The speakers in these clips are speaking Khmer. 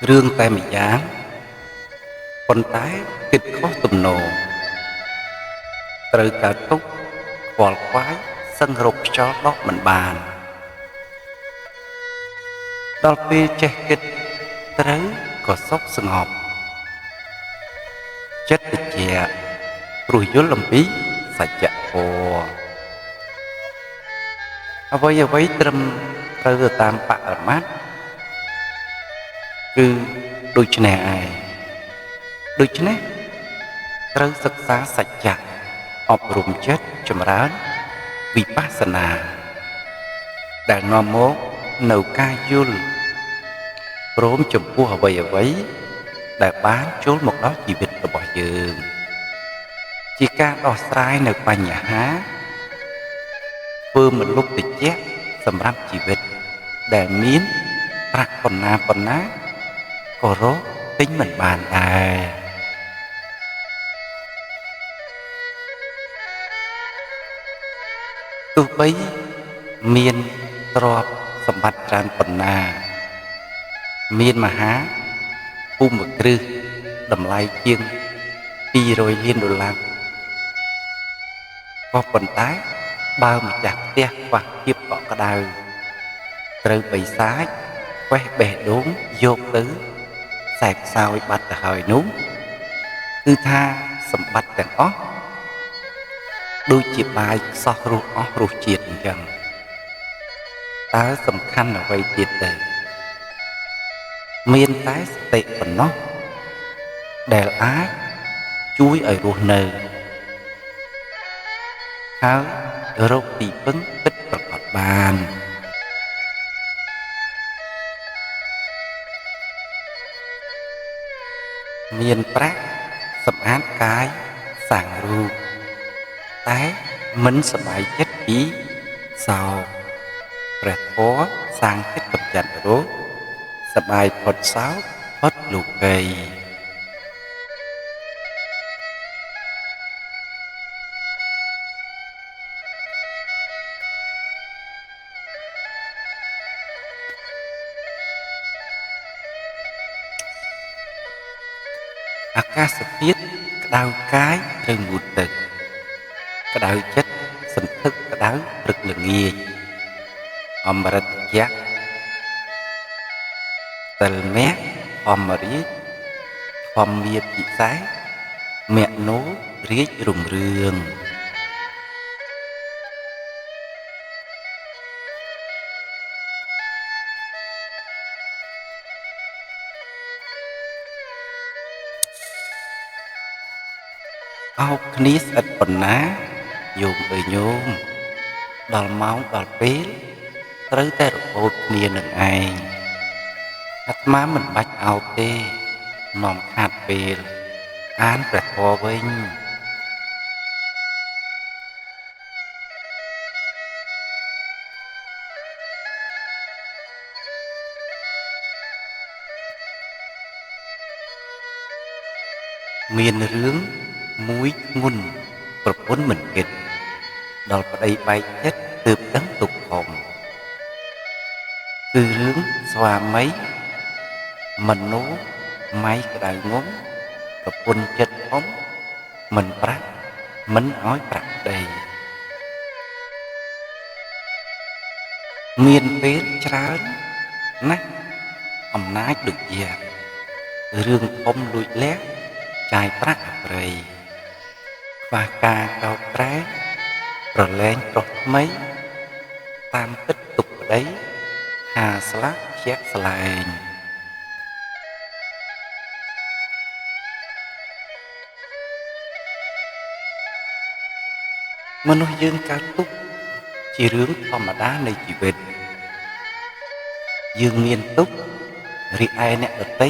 រឿងតែម្យ៉ាងប៉ុន្តែគិតខុសទំនោរត្រូវកើតទុកខ្វល់ខ្វាយសឹងរកខ្យល់ដកមិនបានដល់ពេលចេះគិតត្រូវក៏សុខស្ងប់ចិត្តត្រជាក់ព្រោះយល់អំពីសច្ចធម៌អ្វីត្រឹមត្រូវទៅតាមបរិមត្តគឺដូចនេះឯងដូច្នេះត្រូវសិក្សាសច្ចៈអប់រំចិត្តចម្រើនវិបស្សនាដែលនាំមកនៅការយល់ព្រមចំពោះអ្វីដែលបានចូលមកដល់ជីវិតរបស់យើងជាការដោះស្រាយនៅបញ្ហាធ្វើមិនលុបតិចសម្រាប់ជីវិតដែលមានប្រាក់ប៉ុណ្ណាក៏រកទិញមិនបានដែរទោះបីមានទ្រព្យសម្បត្តិច្រើនប៉ុណ្ណាមានមហាភូមិគ្រឹះតម្លៃជាង$200 លានក៏ប៉ុន្តែបើម្ចាស់ផ្ទះខ្វះភាពកក់ក្ដៅត្រូវបិសាចខ្វេះបេះដូងយកទៅខ្សែខ្សោយបាត់ទៅហើយនោះគឺថាសម្បត្តិទាំងអស់ដូចជាបាយខ្សោះរសអស់រសជាតិអញ្ចឹងតើសំខាន់អ្វីទៀតទៅមានតែសតិប៉ុណ្ណោះដែលអាចជួយឲ្យរស់នៅហើយរកទីពឹងពិតប្រាកដបានមានប្រាក់សម្អាតកាយសាងរូបតែមិនសប្បាយចិត្តពីសោកព្រះធម៌សាងចិត្តកំចាត់រោគសប្បាយផុតសោកផុតលោកីអាកាសធាតុក្តៅកាយឬងូតទឹកក្តៅចិត្តសន្ធឹកក្តៅព្រឹកល្ងាចអមរិតយៈតិលមៈអមរាជធម្មាពិសេសមនោរាជរុងរឿងអោបគ្នាស្អិតប៉ុណ្ណាញោមអើយញោមដល់ម៉ោងដល់ពេលត្រូវតែរបូតគ្នានឹងឯងអាត្មាមិនបាច់អោបទេនាំខាតពេលអានព្រះធម៌វិញមានរឿងមួយធ្ងន់ប្រពន្ធមិនគិតដល់ប្តីបែកចិត្តទើបដឹងទុកធំគឺរឿងស្វាមីមនុស្សម៉ៃក្តៅងងប្រពន្ធចិត្តធំមិនប្រាក់មិនឲ្យប្រាក់ដីមានពេលច្រើនណាស់អំណាចដូចជារឿងធំលួចលះចាយប្រាក់អប្រិយខ្វះការកោតក្រែងប្រឡែងប្រុសថ្មីតាមទឹកទុកប្តីហាស្លាកជាក់ស្លែងមនុស្សយើងកើតទុកជារឿងធម្មតានៃជីវិតយើងមានទុករីឯអ្នកដទៃ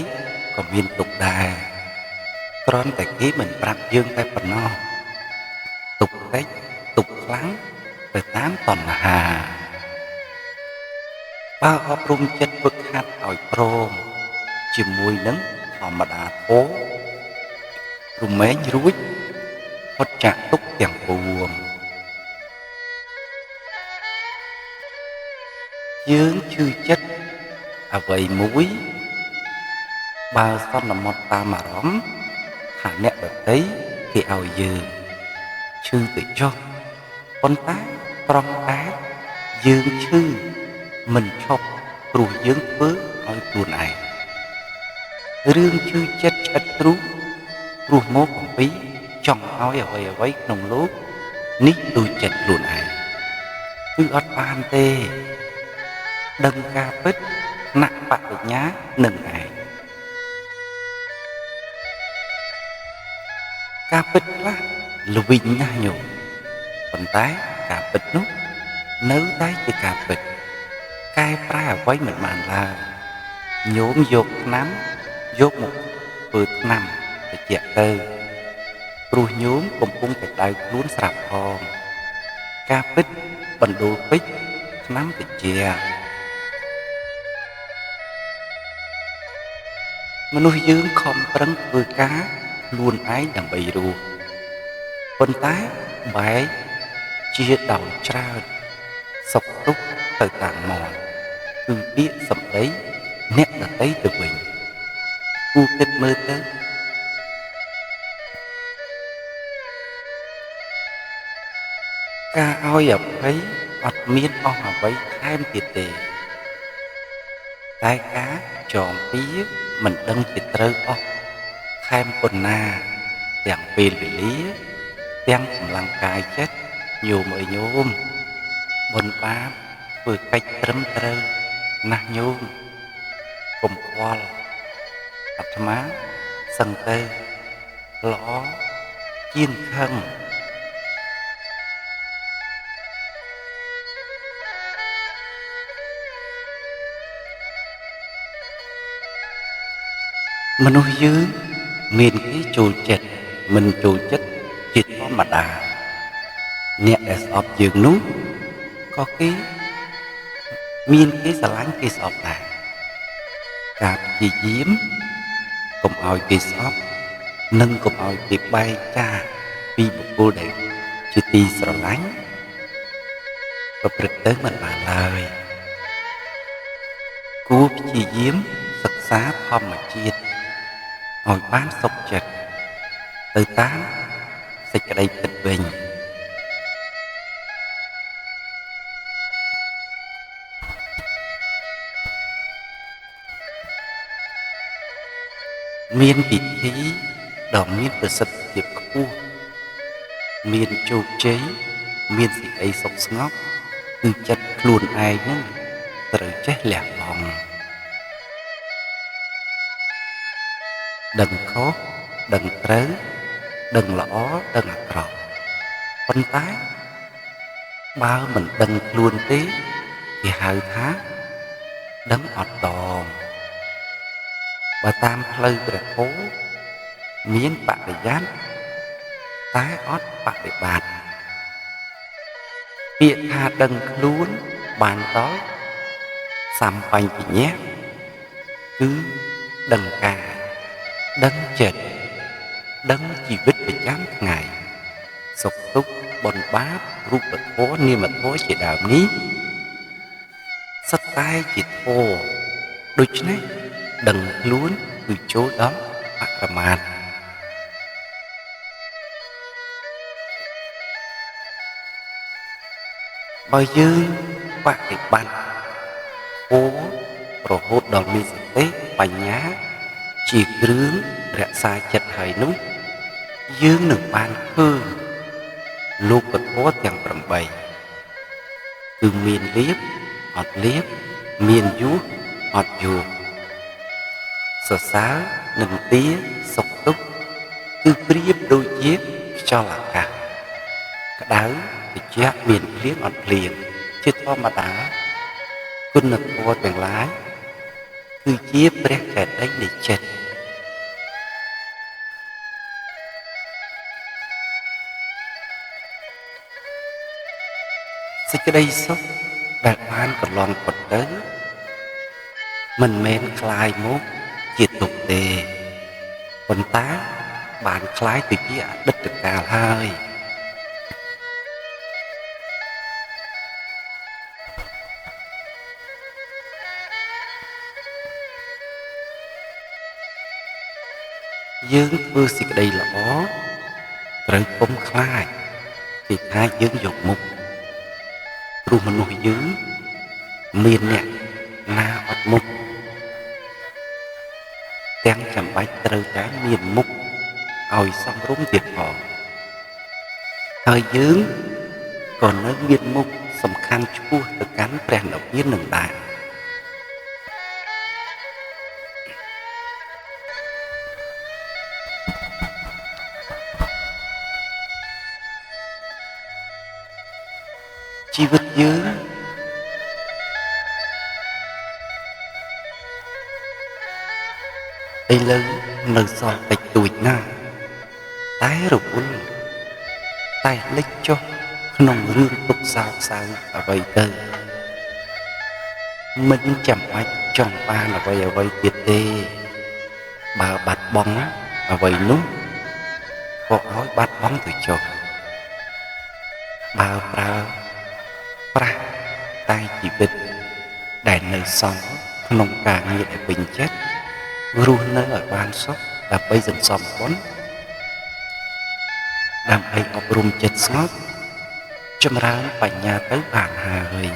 ក៏មានទុកដែរគ្រាន់តែគេមិនប្រាប់យើងតែប៉ុណ្ណោះទុកតិចទុកខ្លាំងទៅតាមតណ្ហាបើអប់រំចិត្តฝึกហាត់ឲ្យព្រមជាមួយនឹងធម្មតាធម៌រមែងរួចផុតចាកទុកទាំងពួងយើងជឿចិត្តអ្វីមួយ បើសន្មត់តាមអារម្មណ៍ថាអ្នកដតីគេឲ្យយើងឈឺទៅចុះប៉ុន្តែត្រង់តែយើងឈឺមិនឈប់ព្រោះយើងធ្វើឲ្យខ្លួនឯងរឿងឈឺចិត្តឆ្អិតទ្រូងព្រោះមកអំពីចង់ឲ្យអ្វីក្នុងលោកនេះដូចចិត្តខ្លួនឯងគឺអត់បានទេដឹងការពិតថ្នាក់បដិញ្ញានឹងឯងការពិតខ្លះល្វីងណាស់ញោមប៉ុន្តែការពិតនោះនៅតែជាការពិតកែប្រែអ្វីមិនបានឡើយញោមយកថ្នាំយកមកធ្វើថ្នាំតិចទៅព្រោះញោមកំពុងតែដៅខ្លួនស្រាប់ផងការពិតបណ្ដូលពេជ្រថ្នាំតិចមនុស្សយើងខំប្រឹងធ្វើការខ្លួនឯងដើម្បីរស់ប៉ុន្តែបែរជាដោយច្រើនសុខទុក្ខទៅតាមមកគឺពាក្យសម្ដីអ្នកដតីទៅវិញគូគិតមើលទៅការឲ្យអភ័យអត់មានអស់អ្វីថែមទៀតទេតែការចងពៀមិនដឹងជាត្រូវអស់ថែមប៉ុណ្ណាទាំងពេលវេលាទាំងកម្លាំងកាយចិត្តញោមអើយញោមបុណ្យបាបធ្វើកិច្ចត្រឹមត្រូវណាស់ញោមកុំខ្វល់អាត្មាសឹងទៅល្អជាងខឹងមនុស្សយើងមានគេចូលចិត្តមិនចូលចិត្តជាធម្មតាអ្នកដែលស្អប់យើងនោះក៏គេមានគេស្រឡាញ់គេស្អប់ដែរការព្យាយាមកុំឲ្យគេស្អប់និងកុំឲ្យគេបែកចាកពីបុគ្គលដែលជាទីស្រឡាញ់ប្រព្រឹត្តទៅមិនបានឡើយគួរព្យាយាមសិក្សាធម្មជាតិឲ្យបានសុខចិត្តទៅតាមសេចក្តីពិតវិញមានពិធីដ៏មានប្រសិទ្ធភាពខ្ពស់មានជោគជ័យមានសេចក្តីសុខស្ងប់គឺចិត្តខ្លួនឯងនឹងត្រូវចេះលះបង់ដឹងខុសដឹងត្រូវដឹងល្អដឹងអាក្រក់ប៉ុន្តែបើមិនដឹងខ្លួនទេគេហៅថាដឹងអត់តមបើតាមផ្លូវព្រះគោមានបរិយ័តតែអត់បដិបត្តិពាក្យថាដឹងខ្លួនបានដល់សម្បញ្ញៈគឺដឹងកាយដឹងចិត្តដឹងជីវិតប្រចាំថ្ងៃសុខទុក្ខបុណ្យបាបរូបធម៌នាមធម៌ជាដើមនេះសុទ្ធតែជាធម៌ដូច្នេះដឹងខ្លួនគឺចូលដល់បរមត្ថបើយើងបប្រតិបត្តិធម៌រហូតដល់មានសតិបញ្ញាជាគ្រឿងរក្សាចិត្តហើយនោះយើងនឹងបានឃើញលោកពធទាំង8គឺមានលៀបអត់លៀបមានយុះអត់យុះសរសើរនិងទាសុខទុក្ខគឺប្រៀបដូចជាខ្យល់អាកាសក្តៅត្រជាក់មានភ្លៀងអត់ភ្លៀងជាធម្មតាគុណធម៌ទាំងឡាយគឺជាព្រះកែដីនៃចិត្តសេចក្តីសុខដែលបានកន្លងផុតទៅមិនមែនคลายមកជាទុក្ខទេប៉ុន្តែបានคลายទៅជាអតីតកាលហើយ យើងធ្វើសេចក្តីល្អត្រូវកុំខ្លាចគេថាយើងយកមុខព្រោះមនុស្សយើងមានអ្នកណាអត់មុខទាំងចាំបាច់ត្រូវតែមានមុខឲ្យសមរម្យទៀតផងហើយយើងក៏នៅមានមុខសំខាន់ឆ្ពោះទៅកាន់ព្រះនិព្វាននឹងដែរជីវិតយើងឥឡូវនៅសល់តិចតួចណាស់តែរវល់តែលិចចុះក្នុងរឿងទុកសោកសៅអ្វីទៅមិនចាំបាច់ចង់បានអ្វីទៀតទេបើបាត់បង់អ្វីនោះក៏ឲ្យបាត់បង់ទៅចុះបើប្រើប្រាស់តែជីវិតដែលនៅសល់ក្នុងការងារដែលពេញចិត្តរស់នៅឲ្យបានសុខដើម្បីសន្សំបុណ្យដើម្បីអប់រំចិត្តស្ងប់ចម្រើនបញ្ញាទៅបានហើយ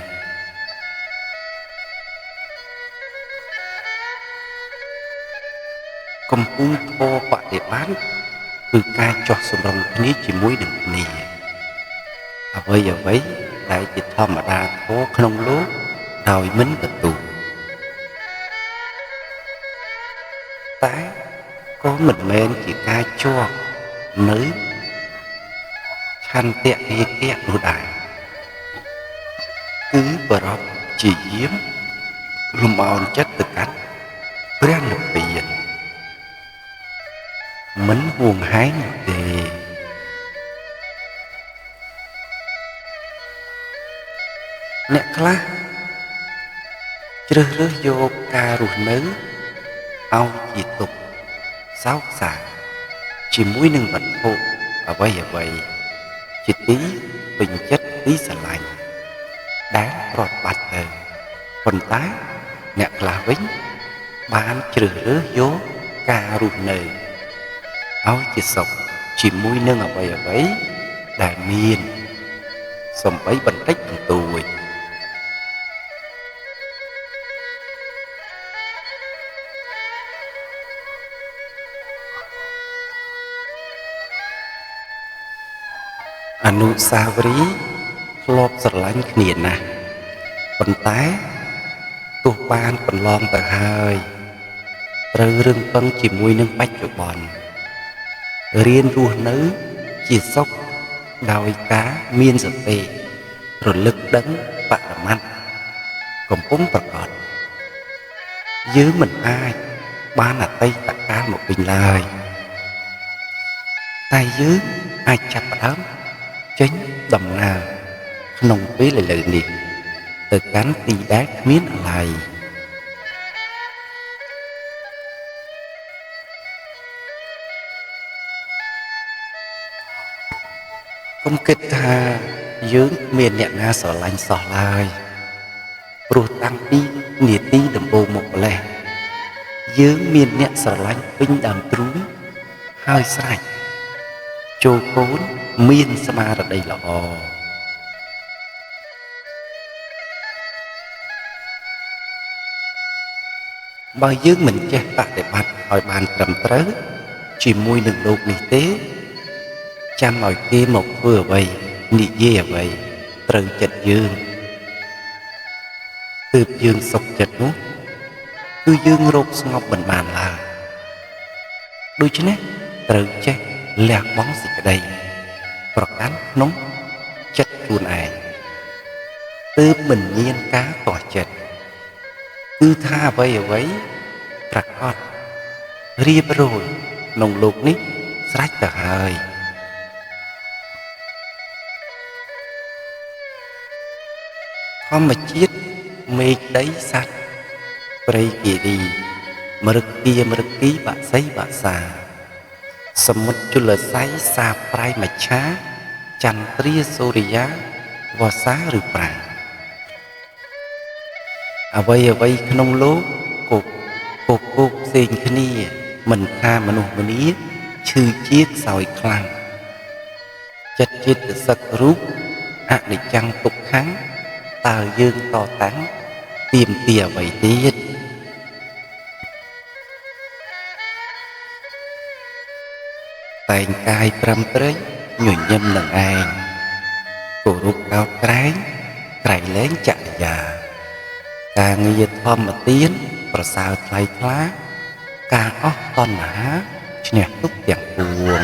កំពុងធ្វើបដិបត្តិគឺការចោះសម្រុងគ្នាជាមួយនឹងគ្នាអ្វីដែលជាធម្មតាធម៌ក្នុងលោកដោយមិនទទួលតែក៏មិនមែនជាការជាប់នៅឆន្ទៈរាគៈនោះដែរគឺបរិបជាយាមលំអោនចិត្តទៅកាន់ព្រះនិព្វានមិនហួងហែងទេអ្នកខ្លះជ្រើសរើសយកការរស់នៅឲ្យជាទុក្ខសោកសាជាមួយនឹងវត្ថុអ្វីជាទីពេញចិត្តទីស្រឡាញ់ដែលប្រត់បាត់ទៅប៉ុន្តែអ្នកខ្លះវិញបានជ្រើសរើសយកការរស់នៅឲ្យជាសុខជាមួយនឹងអ្វីដែលមានសំបីបន្តិចបន្តួចអនុស្សាវរីយ៍ធ្លាប់ស្រឡាញ់គ្នាណាស់ប៉ុន្តែទោះបានកន្លងទៅហើយត្រូវរឹងប៉ឹងជាមួយនឹងបច្ចុប្បន្នរៀនរស់នៅជាសុខដោយការមានសតិរលឹកដឹងបរមត្ថកំពុងប្រកបយើងមិនអាចបានអតីតកាលមកវិញឡើយតែយើងអាចចាប់ផ្ដើមចេញដំណើរក្នុងពេលឥឡូវនេះទៅកាន់ទីដែលគ្មានអាល័យកុំគិតថាយើងមានអ្នកណាស្រឡាញ់សោះឡើយព្រោះតាំងពីនាទីដំបូងមកម្លេះយើងមានអ្នកស្រឡាញ់ពេញដើមទ្រូងហើយស្រេចចូលកូនមានស្មារតីល្អបើយើងមិនចេះបដិបត្តិឲ្យបានត្រឹមត្រូវជាមួយនឹងលោកនេះទេចាំឲ្យគេមកធ្វើអ្វីនិយាយអ្វីត្រូវចិត្តយើងទើបយើងសុខចិត្តនោះគឺយើងរកស្ងប់មិនបានឡើយដូច្នេះត្រូវចេះលះបង់សេចក្តីប្រកាន់ក្នុងចិត្តខ្លួនឯងទើបមិនមានការទាស់ចិត្តគឺថាអ្វីប្រកបរៀបរយក្នុងលោកនេះស្រេចទៅហើយធម្មជាតិមេឃដីសត្វព្រៃគិរីមរឹកគីបាក់សីបាក់សាសមុទ្រជលស័យសាប្រៃមច្ឆាចន្ទ្រាសូរិយាវស្សាឬប្រាំងអ្វីក្នុងលោកគោកផ្សេងគ្នា មិនថាមនុស្សម្នាឈឺជាខ្សោយខ្លាំងចិត្តចិត្តសឹករូបអនិច្ចំទុក្ខំតើយើងតតាំងទៀមទាអ្វីទៀតតែងកាយប្រឹមប្រែងញញឹមនឹងឯងគោរពកោតក្រែងក្រៃលែងចរិយាការងារធម្មទានប្រសើរថ្លៃថ្លាការអស់តណ្ហាឈ្នះទុក្ខទាំងពួង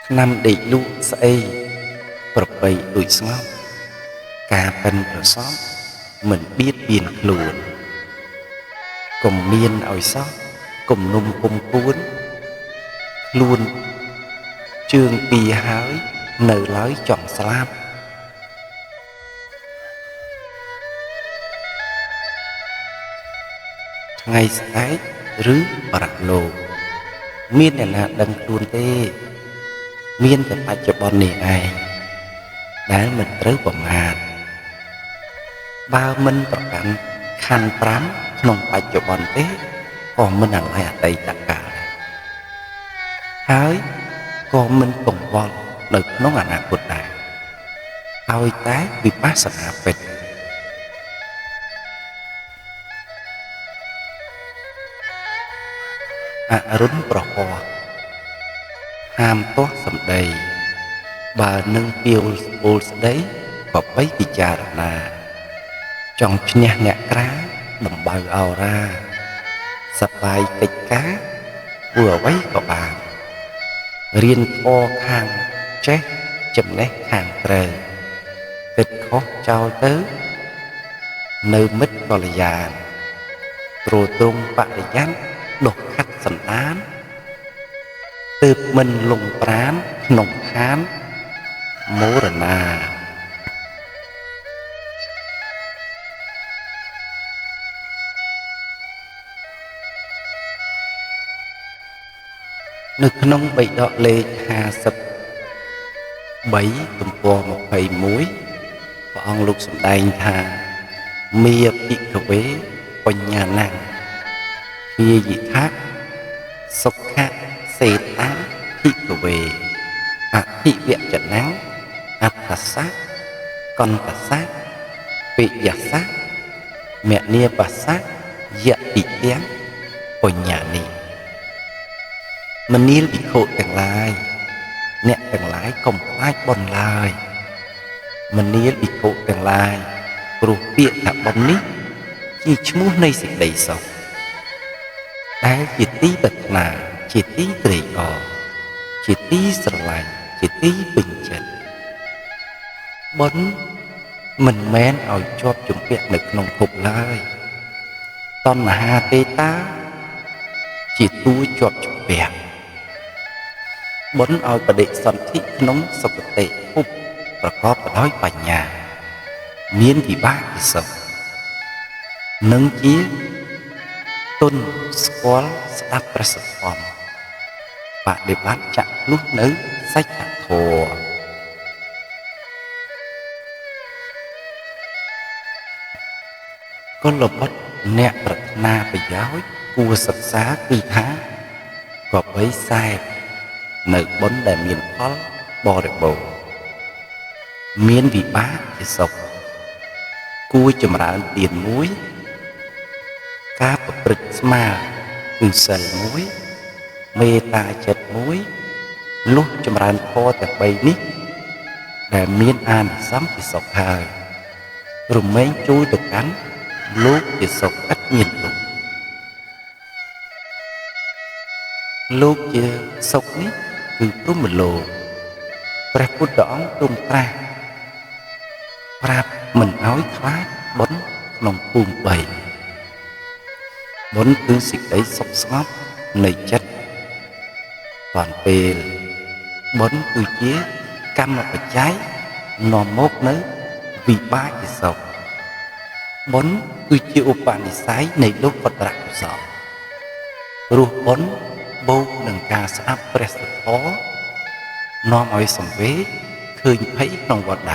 ឆ្នាំដេកលក់ស្អីប្របីដូចស្ងប់ការប៉ិនប្រសពមិនបៀតបៀនខ្លួនកុំមានឲ្យសោះគំនុំគុំគួនខ្លួនជើងពីហើយនៅឡើយចង់ស្លាប់ថ្ងៃស្អែកឬបរលោកមានអ្នកណាដឹងខ្លួនទេមានតែបច្ចុប្បន្ននេះឯងដែលមិនត្រូវប្រមាទបើមិនប្រកាន់ខណ្ឌ5ក្នុងបច្ចុប្បន្នទេក៏មិនអាឡ័យអតីតកាលហើយក៏មិនពង្វល់នៅក្នុងអនាគតដែរឲ្យតែវិបស្សនាពិតអរុណប្រហោះហាមទាស់សម្ដីបើនឹងពីលស្ពោលស្ដីក៏បីពិចារណាចង់ឈ្នះអ្នកក្រៅដំបៅអោរាសប្បាយកិច្ចការធ្វើអ្វីក៏បានរៀនធម៌ខាងចេះចំណេះខាងត្រូវគិតខុសចោលទៅនៅមិត្តកល្យានទ្រទ្រង់បរិយ័នដុសខាត់សន្តានទើបមិនលងប្រានក្នុងឋានមរណានៅក្នុងបៃដកលេខ53ទំព័រ21ព្រះអង្គលោកសម្ដែងថាមាភិក្ខវេបញ្ញាណังជាយិថាសុខៈសេតាភិក្ខវេអភិវចនាងអត្តសៈកន្តសៈពិយសៈមនីបសៈយតិទាំងបញ្ញានិមនាលភិក្ខុទាំងឡាយអ្នកទាំងឡាយកុំខ្លាចបុណ្យឡើយមនាលភិក្ខុទាំងឡាយព្រោះពាក្យថាបុណ្យនេះជាឈ្មោះនៃសេចក្តីសុខដែលជាទីប្រាថ្នាជាទីត្រេកអរជាទីស្រឡាញ់ជាទីពេញចិត្តបុណ្យមិនមែនឲ្យជាប់ជំពាក់នៅក្នុងភពឡើយតណ្ហាទេតាជាទួជាប់ជំពាក់បុណ្យឲ្យបដិសន្ធិក្នុងសុគតិភពប្រកបទៅដោយបញ្ញាមានវិបាកពិសុខនឹងជាទុនស្គាល់ស្ដាប់ព្រះសទ្ធបដិបត្តិចាក់លុះនៅសច្ចធម៌កុលបុត្រអ្នកប្រាថ្នាប្រយោជន៍គួរសិក្សាគឺថាក៏បីសែបនៅបុណ្យដែលមានផលបរិបូរណ៍មានវិបាកជាសុខគួរចម្រើនទានមួយការប្រព្រឹត្តស្មារគឺសិលមួយមេត្តាចិត្តមួយលុះចម្រើនធម៌ទាំង3នេះដែលមានអានិសង្សជាសុខហើយរមែងជួយទៅកាន់លោកជាសុខឥតមានទុក្ខលោកជាសុខនេះគឺព្រហ្មលោកព្រះពុទ្ធអង្គទ្រង់ត្រាស់ប្រាប់មិនឲ្យខ្លាចបុណ្យក្នុងភូមិ3បុណ្យគឺសេចក្តីសុខស្ងប់នៃចិត្តតាន់ពេលបុណ្យគឺជាកម្មបច្ច័យនាំមកនៅវិបាកជាសុខបុណ្យគឺជាឧបនិស្ស័យនៃលោកកតរកុសលរស់បុណ្យបូកនឹងការស្ដាប់ព្រះសទ្ធធម៌នាំឲ្យសង្វេគឃើញភ័យក្នុងវដ្ត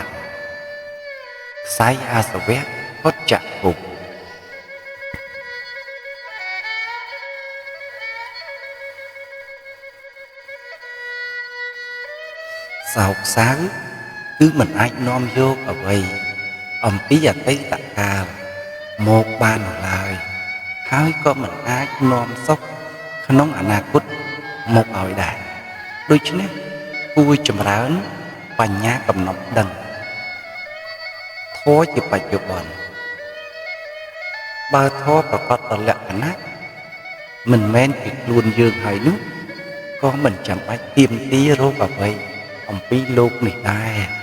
ខ្សែអាសវៈផុតចាក់ភព សោកសៅគឺមិនអាចនាំយកអ្វីអំពីអតីតកាលមកបាននោះឡើយហើយក៏មិនអាចនាំសុខក្នុងអនាគតមកឲ្យដែរដូច្នេះគួរចម្រើនបញ្ញាកំណត់ដឹងធម៌ជាបច្ចុប្បន្នបើធម៌ប្រកបដោយលក្ខណៈមិនមែនជាខ្លួនយើងហើយនោះក៏មិនចាំបាច់ទាមទាររកអ្វីអំពីលោកនេះដែរ